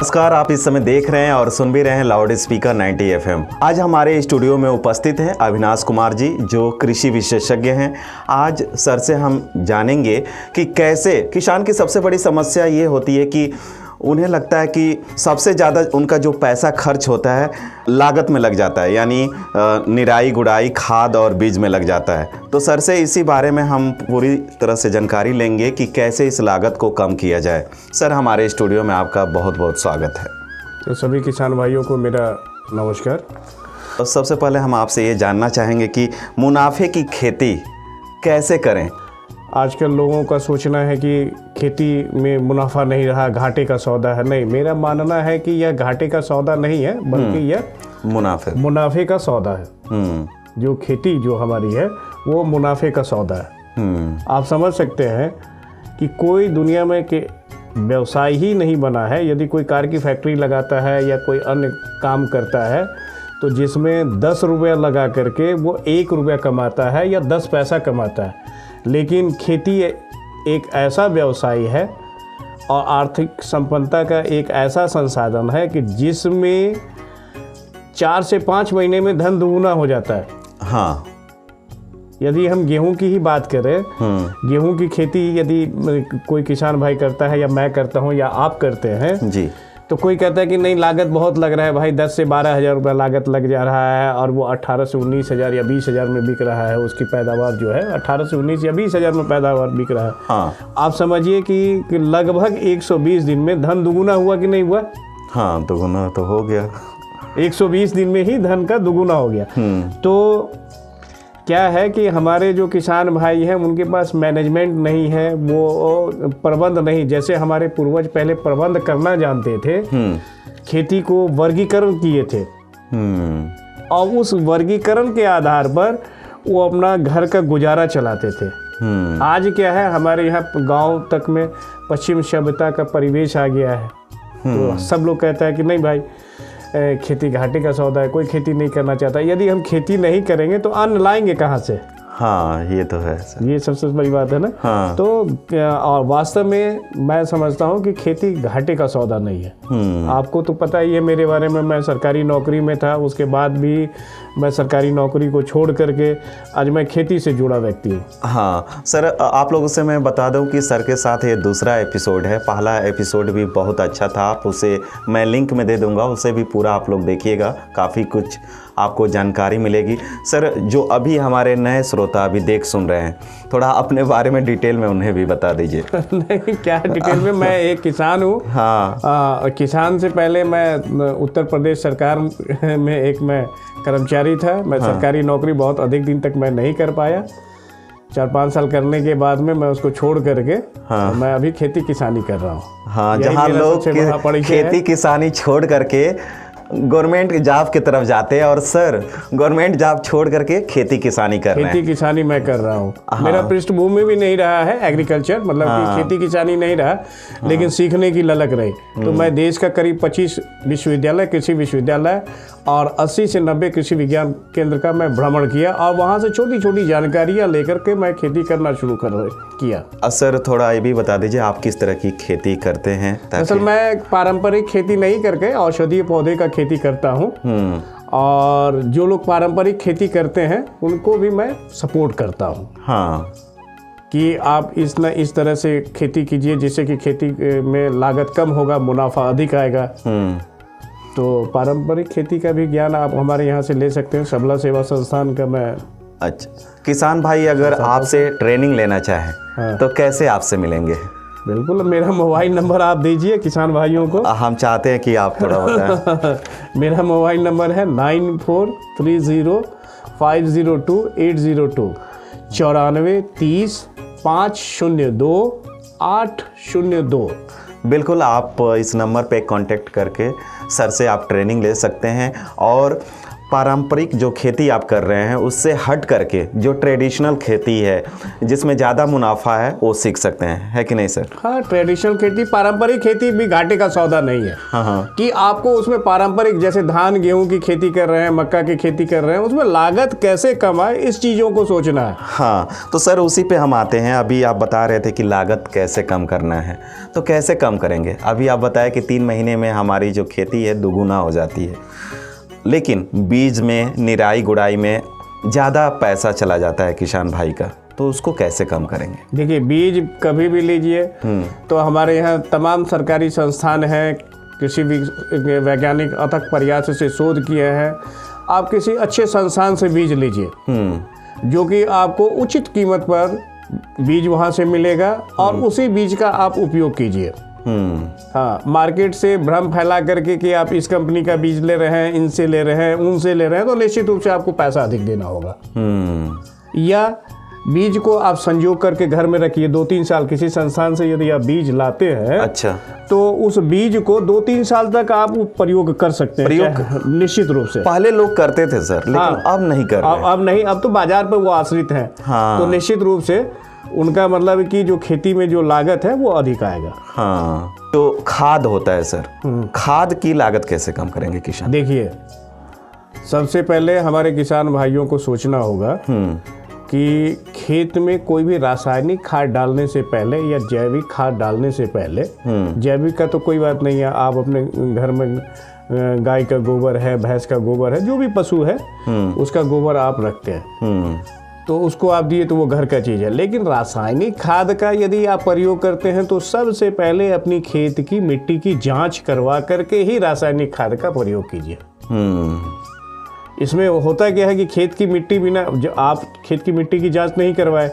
नमस्कार, आप इस समय देख रहे हैं और सुन भी रहे हैं लाउड स्पीकर 90 FM। आज हमारे स्टूडियो में उपस्थित हैं अविनाश कुमार जी, जो कृषि विशेषज्ञ हैं। आज सर से हम जानेंगे कि कैसे किसान की सबसे बड़ी समस्या ये होती है कि उन्हें लगता है कि सबसे ज़्यादा उनका जो पैसा खर्च होता है लागत में लग जाता है, यानी निराई गुड़ाई, खाद और बीज में लग जाता है। तो सर से इसी बारे में हम पूरी तरह से जानकारी लेंगे कि कैसे इस लागत को कम किया जाए। सर, हमारे स्टूडियो में आपका बहुत बहुत स्वागत है। तो सभी किसान भाइयों को मेरा नमस्कार। तो सबसे पहले हम आपसे ये जानना चाहेंगे कि मुनाफे की खेती कैसे करें। आजकल लोगों का सोचना है कि खेती में मुनाफा नहीं रहा, घाटे का सौदा है। नहीं, मेरा मानना है कि यह घाटे का सौदा नहीं है, बल्कि यह मुनाफे का सौदा है। जो खेती जो हमारी है वो मुनाफे का सौदा है। आप समझ सकते हैं कि कोई दुनिया में के व्यवसाय ही नहीं बना है। यदि कोई कार की फैक्ट्री लगाता है या कोई अन्य काम करता है तो जिसमें 10 रुपया लगा करके वो 1 रुपया कमाता है या 10 पैसा कमाता है। लेकिन खेती एक ऐसा व्यवसाय है और आर्थिक संपन्नता का एक ऐसा संसाधन है कि जिसमें 4 से 5 महीने में धन दुगुना हो जाता है। हाँ, यदि हम गेहूं की ही बात करें, गेहूं की खेती यदि कोई किसान भाई करता है या मैं करता हूं या आप करते हैं जी, तो कोई कहता है कि नहीं, लागत बहुत लग रहा है भाई, 10 से 12 हज़ार रुपये लागत लग जा रहा है और वो 18 से 19 हज़ार या 20 हज़ार में बिक रहा है। उसकी पैदावार जो है 18 से 19 या 20 हज़ार में पैदावार बिक रहा है। हाँ, आप समझिए कि लगभग 120 दिन में धन दुगुना हुआ कि नहीं हुआ? हाँ, दुगुना तो हो गया। 120 दिन में ही धन का दुगुना हो गया। तो क्या है कि हमारे जो किसान भाई हैं उनके पास मैनेजमेंट नहीं है, वो प्रबंध नहीं। जैसे हमारे पूर्वज पहले प्रबंध करना जानते थे, खेती को वर्गीकरण किए थे और उस वर्गीकरण के आधार पर वो अपना घर का गुजारा चलाते थे। आज क्या है, हमारे यहाँ गांव तक में पश्चिम सभ्यता का परिवेश आ गया है। तो सब लोग कहता है कि नहीं भाई, खेती घाटे का सौदा है, कोई खेती नहीं करना चाहता। यदि हम खेती नहीं करेंगे तो अन्न लाएंगे कहाँ से? हाँ, ये तो है सर। ये सबसे बड़ी बात है ना। हाँ। तो और वास्तव में मैं समझता हूँ कि खेती घाटे का सौदा नहीं है। आपको तो पता ही है मेरे बारे में, मैं सरकारी नौकरी में था, उसके बाद भी मैं सरकारी नौकरी को छोड़ करके आज मैं खेती से जुड़ा व्यक्ति हूँ। हाँ सर, आप लोगों से मैं बता दूं कि सर के साथ ये दूसरा एपिसोड है। पहला एपिसोड भी बहुत अच्छा था, आप उसे मैं लिंक में दे दूंगा, उसे भी पूरा आप लोग देखिएगा, काफ़ी कुछ आपको जानकारी मिलेगी। सर, जो अभी हमारे नए श्रोता अभी देख सुन रहे हैं, थोड़ा अपने बारे में डिटेल में उन्हें भी बता दीजिए। नहीं, क्या डिटेल में, मैं एक किसान हूँ। हाँ, किसान से पहले मैं उत्तर प्रदेश सरकार में एक मैं कर्मचारी था। मैं सरकारी नौकरी बहुत अधिक दिन तक मैं नहीं कर पाया। 4-5 साल करने के बाद में मैं उसको छोड़ करके मैं अभी खेती किसानी कर रहा हूँ। हाँ, जहाँ लोग खेती किसानी छोड़ करके गवर्नमेंट जॉब की तरफ जाते हैं, और सर गवर्नमेंट जॉब छोड़ करके खेती किसानी कर रहे हैं। खेती किसानी मैं कर रहा हूँ। मेरा पृष्ठभूमि भी नहीं रहा है एग्रीकल्चर, मतलब कि खेती किसानी नहीं रहा, लेकिन सीखने की ललक रही। तो मैं देश का करीब 25 विश्वविद्यालय, कृषि विश्वविद्यालय और 80 से 90 कृषि विज्ञान केंद्र का मैं भ्रमण किया और वहाँ से छोटी छोटी जानकारियाँ लेकर के मैं खेती करना शुरू किया। सर, थोड़ा ये भी बता दीजिए आप किस तरह की खेती करते हैं? असल मैं पारंपरिक खेती नहीं करके औषधीय पौधे का खेती करता हूँ, और जो लोग पारंपरिक खेती करते हैं उनको भी मैं सपोर्ट करता हूँ। हाँ, कि आप इस तरह से खेती कीजिए जिससे कि खेती में लागत कम होगा, मुनाफा अधिक आएगा। तो पारंपरिक खेती का भी ज्ञान आप हमारे यहाँ से ले सकते हैं। सबला सेवा संस्थान का मैं। अच्छा, किसान भाई अगर आपसे ट्रेनिंग लेना चाहें तो कैसे आपसे मिलेंगे? बिल्कुल, मेरा मोबाइल नंबर आप दीजिए किसान भाइयों को। हम चाहते हैं कि आप थोड़ा बताएं। मेरा मोबाइल नंबर है 9430502802 94 30 502 802। बिल्कुल, आप इस नंबर पे कांटेक्ट करके सर से आप ट्रेनिंग ले सकते हैं। और पारंपरिक जो खेती आप कर रहे हैं उससे हट करके जो ट्रेडिशनल खेती है जिसमें ज़्यादा मुनाफा है वो सीख सकते हैं, है कि नहीं सर? हाँ, ट्रेडिशनल खेती, पारंपरिक खेती भी घाटे का सौदा नहीं है। हाँ, कि आपको उसमें पारंपरिक जैसे धान गेहूं की खेती कर रहे हैं, मक्का की खेती कर रहे हैं, उसमें लागत कैसे कम आए इस चीज़ों को सोचना है। हाँ, तो सर उसी पे हम आते हैं। अभी आप बता रहे थे कि लागत कैसे कम करना है, तो कैसे कम करेंगे? अभी आप बताएं कि 3 महीने में हमारी जो खेती है दुगुना हो जाती है, लेकिन बीज में, निराई गुड़ाई में ज़्यादा पैसा चला जाता है किसान भाई का, तो उसको कैसे कम करेंगे? देखिए, बीज कभी भी लीजिए तो हमारे यहाँ तमाम सरकारी संस्थान हैं, कृषि वैज्ञानिक अथक प्रयास से शोध किए हैं। आप किसी अच्छे संस्थान से बीज लीजिए जो कि आपको उचित कीमत पर बीज वहाँ से मिलेगा और उसी बीज का आप उपयोग कीजिए। हाँ, मार्केट से भ्रम फैला करके कि आप इस कंपनी का बीज ले रहे हैं, इनसे ले रहे हैं, उनसे ले रहे हैं, तो निश्चित रूप से आपको पैसा अधिक देना होगा। या बीज को आप संजोग करके घर में रखिए 2-3 साल। किसी संस्थान से यदि आप बीज लाते हैं, अच्छा, तो उस बीज को 2-3 साल तक आप प्रयोग कर सकते हैं, निश्चित रूप से। पहले लोग करते थे सर, लेकिन हाँ, अब नहीं कर रहे। अब नहीं, अब तो बाजार पर वो आश्रित हैं। हाँ, तो निश्चित रूप से उनका मतलब कि जो खेती में जो लागत है वो अधिक आएगा। हाँ, तो खाद होता है सर, खाद की लागत कैसे कम करेंगे किसान? देखिए, सबसे पहले हमारे किसान भाइयों को सोचना होगा कि खेत में कोई भी रासायनिक खाद डालने से पहले या जैविक खाद डालने से पहले, जैविक का तो कोई बात नहीं है, आप अपने घर में गाय का गोबर है, भैंस का गोबर है, जो भी पशु है उसका गोबर आप रखते हैं, तो उसको आप दिए तो वो घर का चीज़ है। लेकिन रासायनिक खाद का यदि आप प्रयोग करते हैं तो सबसे पहले अपनी खेत की मिट्टी की जांच करवा करके ही रासायनिक खाद का प्रयोग कीजिए। इसमें होता क्या है कि खेत की मिट्टी बिना, जो आप खेत की मिट्टी की जांच नहीं करवाए,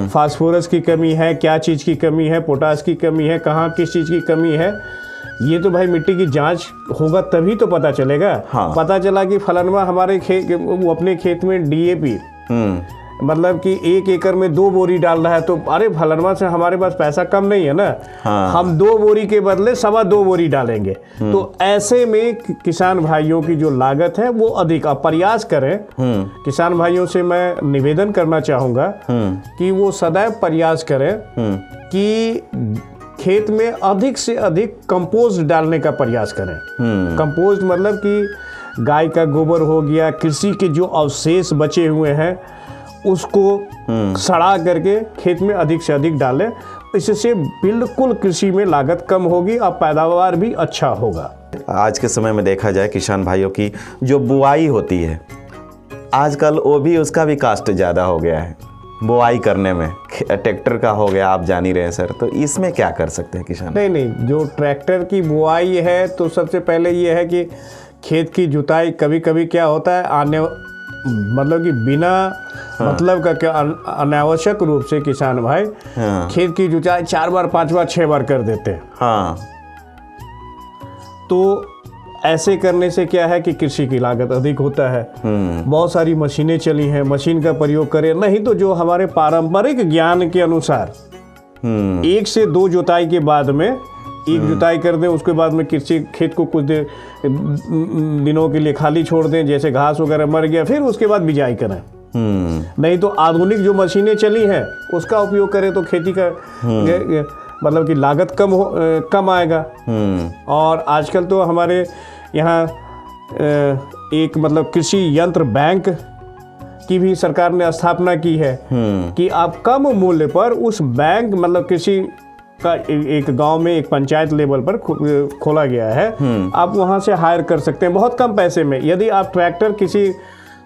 फास्फोरस की कमी है, क्या चीज़ की कमी है, पोटास की कमी है, कहाँ किस चीज़ की कमी है, ये तो भाई मिट्टी की जांच होगा तभी तो पता चलेगा। हाँ। पता चला कि फलानवा हमारे वो अपने खेत में DAP मतलब कि 1 एकड़ में 2 बोरी डाल रहा है, तो अरे फलनवा से हमारे पास पैसा कम नहीं है ना। हाँ। हम 2 बोरी के बदले 2.25 बोरी डालेंगे। तो ऐसे में किसान भाइयों की जो लागत है वो अधिक। आप प्रयास करें, किसान भाइयों से मैं निवेदन करना चाहूँगा कि वो सदैव प्रयास करें कि खेत में अधिक से अधिक कंपोस्ट डालने का प्रयास करें। कंपोस्ट मतलब कि गाय का गोबर हो गया, कृषि के जो अवशेष बचे हुए हैं उसको सड़ा करके खेत में अधिक से अधिक डालें। इससे बिल्कुल कृषि में लागत कम होगी और पैदावार भी अच्छा होगा। आज के समय में देखा जाए किसान भाइयों की जो बुआई होती है आजकल, वो भी उसका भी कास्ट ज़्यादा हो गया है बुआई करने में। ट्रैक्टर का हो गया, आप जान ही रहे हैं सर, तो इसमें क्या कर सकते हैं किसान? नहीं, जो ट्रैक्टर की बुआई है तो सबसे पहले ये है कि खेत की जुताई, कभी कभी क्या होता है मतलब कि बिना मतलब का क्या अनावश्यक रूप से किसान भाई खेत की जुताई 4 बार 5 बार 6 बार कर देते हैं। हाँ, तो ऐसे करने से क्या है कि कृषि की लागत अधिक होता है। बहुत सारी मशीनें चली हैं, मशीन का प्रयोग करें। नहीं तो जो हमारे पारंपरिक ज्ञान के अनुसार 1 से 2 जुताई के बाद में एक जुताई कर दें, उसके बाद में कृषि खेत को कुछ दिनों के लिए खाली छोड़ दें, जैसे घास वगैरह मर गया, फिर उसके बाद बिजाई करें। नहीं तो आधुनिक जो मशीनें चली हैं उसका उपयोग करें तो खेती का मतलब कि लागत कम आएगा। और आजकल तो हमारे यहाँ एक मतलब कृषि यंत्र बैंक की भी सरकार ने स्थापना की है कि आप कम मूल्य पर उस बैंक मतलब कृषि का एक गांव में एक पंचायत लेवल पर खोला गया है, आप वहां से हायर कर सकते हैं बहुत कम पैसे में। यदि आप ट्रैक्टर किसी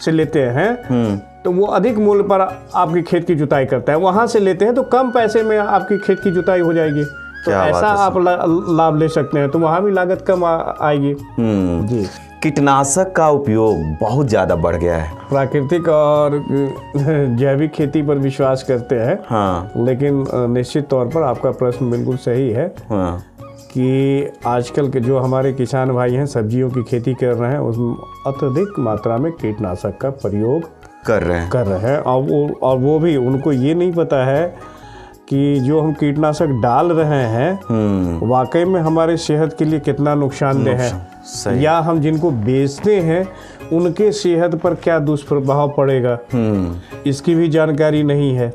से लेते हैं तो वो अधिक मूल्य पर आपकी खेत की जुताई करता है, वहां से लेते हैं तो कम पैसे में आपकी खेत की जुताई हो जाएगी। तो ऐसा आप लाभ ले सकते हैं, तो वहां भी लागत कम आएगी। जी, कीटनाशक का उपयोग बहुत ज़्यादा बढ़ गया है। प्राकृतिक और जैविक खेती पर विश्वास करते हैं। हाँ, लेकिन निश्चित तौर पर आपका प्रश्न बिल्कुल सही है। हाँ, कि आजकल के जो हमारे किसान भाई हैं सब्जियों की खेती कर रहे हैं उसमें अत्यधिक मात्रा में कीटनाशक का प्रयोग कर रहे हैं और वो भी उनको ये नहीं पता है कि जो हम कीटनाशक डाल रहे हैं वाकई में हमारे सेहत के लिए कितना नुकसानदेह है। सही। या हम जिनको बेचते हैं उनके सेहत पर क्या दुष्प्रभाव पड़ेगा, इसकी भी जानकारी नहीं है।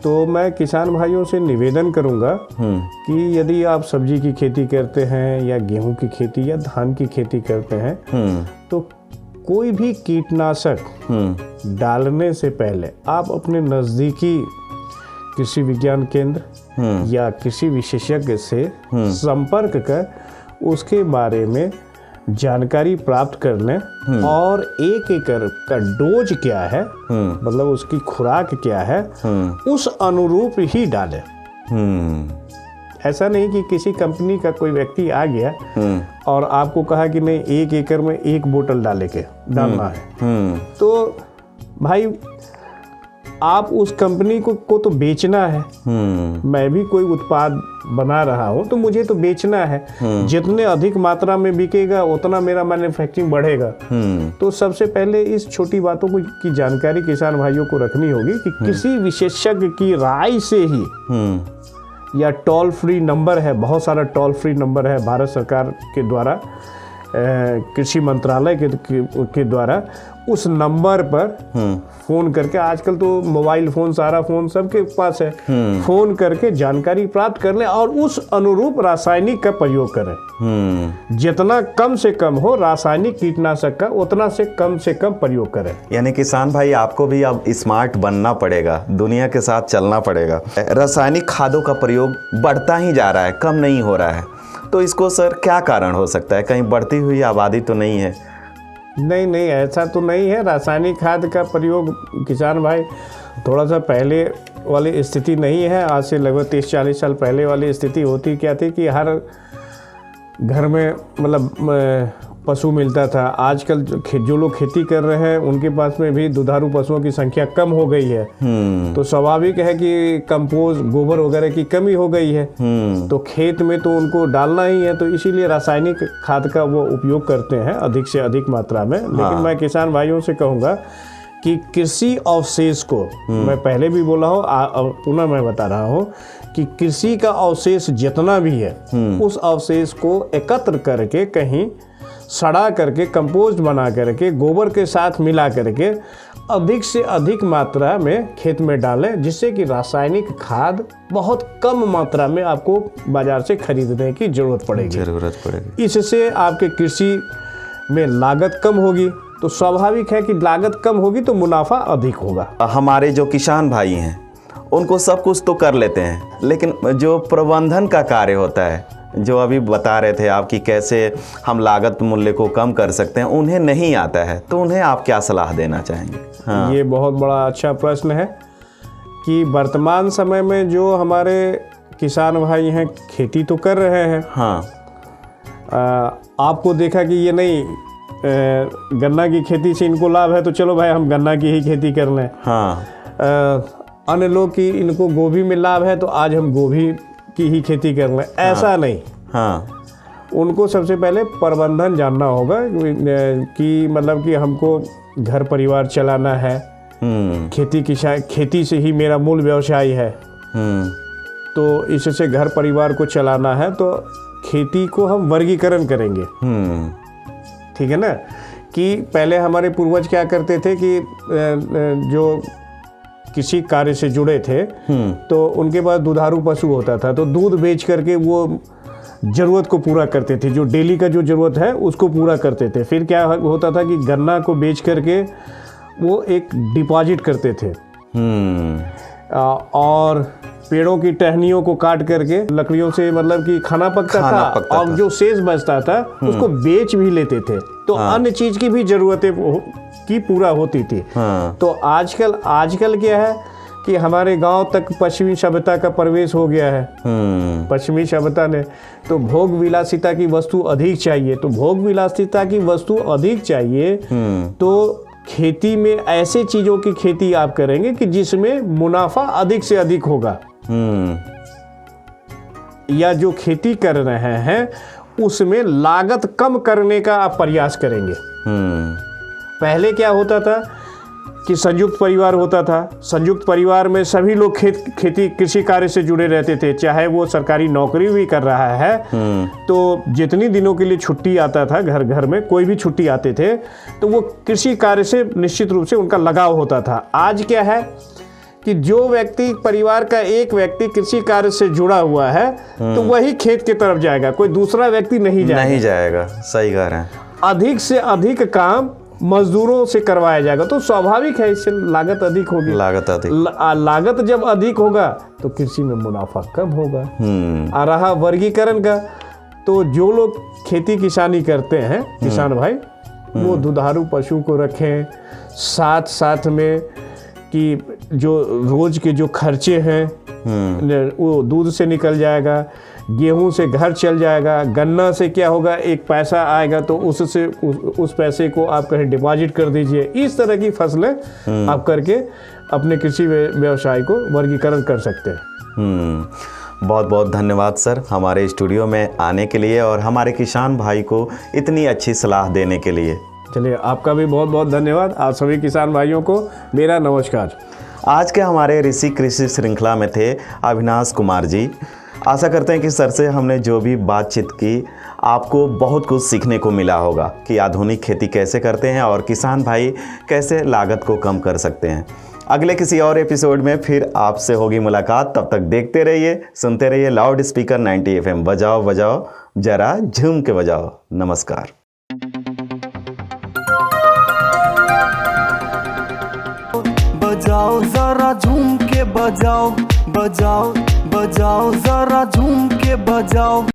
तो मैं किसान भाइयों से निवेदन करूंगा कि यदि आप सब्जी की खेती करते हैं या गेहूं की खेती या धान की खेती करते हैं तो कोई भी कीटनाशक डालने से पहले आप अपने नज़दीकी कृषि विज्ञान केंद्र या कृषि विशेषज्ञ से संपर्क कर उसके बारे में जानकारी प्राप्त कर लें और 1 एकड़ का डोज क्या है, मतलब उसकी खुराक क्या है, उस अनुरूप ही डालें। ऐसा नहीं कि किसी कंपनी का कोई व्यक्ति आ गया और आपको कहा कि नहीं 1 एकड़ में 1 बोतल डालना है। तो भाई आप उस कंपनी को तो बेचना है। मैं भी कोई उत्पाद बना रहा हूँ तो मुझे तो बेचना है। जितने अधिक मात्रा में बिकेगा उतना मेरा मैन्युफैक्चरिंग बढ़ेगा। तो सबसे पहले इस छोटी बातों की जानकारी किसान भाइयों को रखनी होगी कि किसी विशेषज्ञ की राय से ही, या टोल फ्री नंबर है, बहुत सारा टोल फ्री नंबर है भारत सरकार के द्वारा, कृषि मंत्रालय के द्वारा, उस नंबर पर फोन करके, आजकल तो मोबाइल फोन, सारा फोन सबके पास है, फोन करके जानकारी प्राप्त कर लें और उस अनुरूप रासायनिक का प्रयोग करें। जितना कम से कम हो रासायनिक कीटनाशक का उतना से कम प्रयोग करें। यानी किसान भाई आपको भी अब स्मार्ट बनना पड़ेगा, दुनिया के साथ चलना पड़ेगा। रासायनिक खादों का प्रयोग बढ़ता ही जा रहा है, कम नहीं हो रहा है। तो इसको सर क्या कारण हो सकता है? कहीं बढ़ती हुई आबादी तो नहीं है? नहीं, ऐसा तो नहीं है। रासायनिक खाद का प्रयोग किसान भाई थोड़ा सा पहले वाली स्थिति नहीं है। आज से लगभग 30-40 साल पहले वाली स्थिति होती क्या थी कि हर घर में मतलब पशु मिलता था। आजकल जो लोग खेती कर रहे हैं उनके पास में भी दुधारू पशुओं की संख्या कम हो गई है। तो स्वाभाविक है कि कंपोस्ट, गोबर वगैरह की कमी हो गई है। तो खेत में तो उनको डालना ही है, तो इसीलिए रासायनिक खाद का वो उपयोग करते हैं अधिक से अधिक मात्रा में। लेकिन मैं किसान भाइयों से कहूँगा कि कृषि अवशेष को, मैं पहले भी बोला हूँ, पुनः मैं बता रहा हूँ कि कृषि का अवशेष जितना भी है उस अवशेष को एकत्र करके कहीं सड़ा करके, कंपोस्ट बना करके, गोबर के साथ मिला करके अधिक से अधिक मात्रा में खेत में डालें, जिससे कि रासायनिक खाद बहुत कम मात्रा में आपको बाजार से खरीदने की जरूरत पड़ेगी। इससे आपके कृषि में लागत कम होगी। तो स्वाभाविक है कि लागत कम होगी तो मुनाफा अधिक होगा। हमारे जो किसान भाई हैं उनको सब कुछ तो कर लेते हैं, लेकिन जो प्रबंधन का कार्य होता है, जो अभी बता रहे थे आप कि कैसे हम लागत मूल्य को कम कर सकते हैं, उन्हें नहीं आता है। तो उन्हें आप क्या सलाह देना चाहेंगे? हाँ। ये बहुत बड़ा अच्छा प्रश्न है कि वर्तमान समय में जो हमारे किसान भाई हैं खेती तो कर रहे हैं। हाँ। आपको देखा कि ये नहीं गन्ना की खेती से इनको लाभ है तो चलो भाई हम गन्ना की ही खेती कर लें। हाँ। अन्य लोग की इनको गोभी में लाभ है तो आज हम गोभी की ही खेती कर लें, ऐसा नहीं। हाँ। उनको सबसे पहले प्रबंधन जानना होगा कि मतलब कि हमको घर परिवार चलाना है, खेती से ही मेरा मूल व्यवसाय है, तो इससे घर परिवार को चलाना है, तो खेती को हम वर्गीकरण करेंगे। ठीक है ना, कि पहले हमारे पूर्वज क्या करते थे कि जो किसी कार्य से जुड़े थे तो उनके पास दुधारू पशु होता था, तो दूध बेच करके वो ज़रूरत को पूरा करते थे, जो डेली का जो ज़रूरत है उसको पूरा करते थे। फिर क्या होता था कि गन्ना को बेच करके वो एक डिपॉजिट करते थे, और पेड़ों की टहनियों को काट करके लकड़ियों से मतलब कि खाना पकता था, और जो शेष बचता था उसको बेच भी लेते थे। तो अन्य चीज़ की भी ज़रूरतें की पूरा होती थी। तो आजकल क्या है कि हमारे गांव तक पश्चिमी सभ्यता का प्रवेश हो गया है। पश्चिमी सभ्यता ने तो भोग विलासिता की वस्तु अधिक चाहिए, तो भोग विलासिता की वस्तु अधिक चाहिए तो खेती में ऐसे चीज़ों की खेती आप करेंगे कि जिसमें मुनाफा अधिक से अधिक होगा, या जो खेती कर रहे हैं उसमें लागत कम करने का आप प्रयास करेंगे। पहले क्या होता था कि संयुक्त परिवार होता था। संयुक्त परिवार में सभी लोग खेती कृषि कार्य से जुड़े रहते थे, चाहे वो सरकारी नौकरी भी कर रहा है तो जितनी दिनों के लिए छुट्टी आता था, घर घर में कोई भी छुट्टी आते थे तो वो कृषि कार्य से निश्चित रूप से उनका लगाव होता था। आज क्या है कि जो व्यक्ति, परिवार का एक व्यक्ति कृषि कार्य से जुड़ा हुआ है तो वही खेत की तरफ जाएगा, कोई दूसरा व्यक्ति नहीं जाएगा। सही कह रहे हैं। अधिक से अधिक काम मजदूरों से करवाया जाएगा तो स्वाभाविक है इससे लागत अधिक होगी। लागत जब अधिक होगा तो कृषि में मुनाफा कम होगा। आ रहा वर्गीकरण का, तो जो लोग खेती किसानी करते हैं, किसान भाई, वो दुधारू पशु को रखें, साथ में कि जो रोज के जो खर्चे हैं वो दूध से निकल जाएगा, गेहूं से घर चल जाएगा, गन्ना से क्या होगा, एक पैसा आएगा तो उससे उस पैसे को आप कहीं डिपॉजिट कर दीजिए। इस तरह की फसलें आप करके अपने कृषि व्यवसाय को वर्गीकरण कर सकते हैं। बहुत बहुत धन्यवाद सर, हमारे स्टूडियो में आने के लिए और हमारे किसान भाई को इतनी अच्छी सलाह देने के लिए। चलिए, आपका भी बहुत बहुत धन्यवाद। आप सभी किसान भाइयों को मेरा नमस्कार। आज के हमारे ऋषि कृषि श्रृंखला में थे अविनाश कुमार जी। आशा करते हैं कि सर से हमने जो भी बातचीत की आपको बहुत कुछ सीखने को मिला होगा कि आधुनिक खेती कैसे करते हैं और किसान भाई कैसे लागत को कम कर सकते हैं। अगले किसी और एपिसोड में फिर आपसे होगी मुलाकात। तब तक देखते रहिए, सुनते रहिए लाउड स्पीकर 90 FM। बजाओ बजाओ जरा झूम के बजाओ। नमस्कार। बजाओ जरा झूम के बजाओ, बजाओ बजाओ जरा झूम के बजाओ।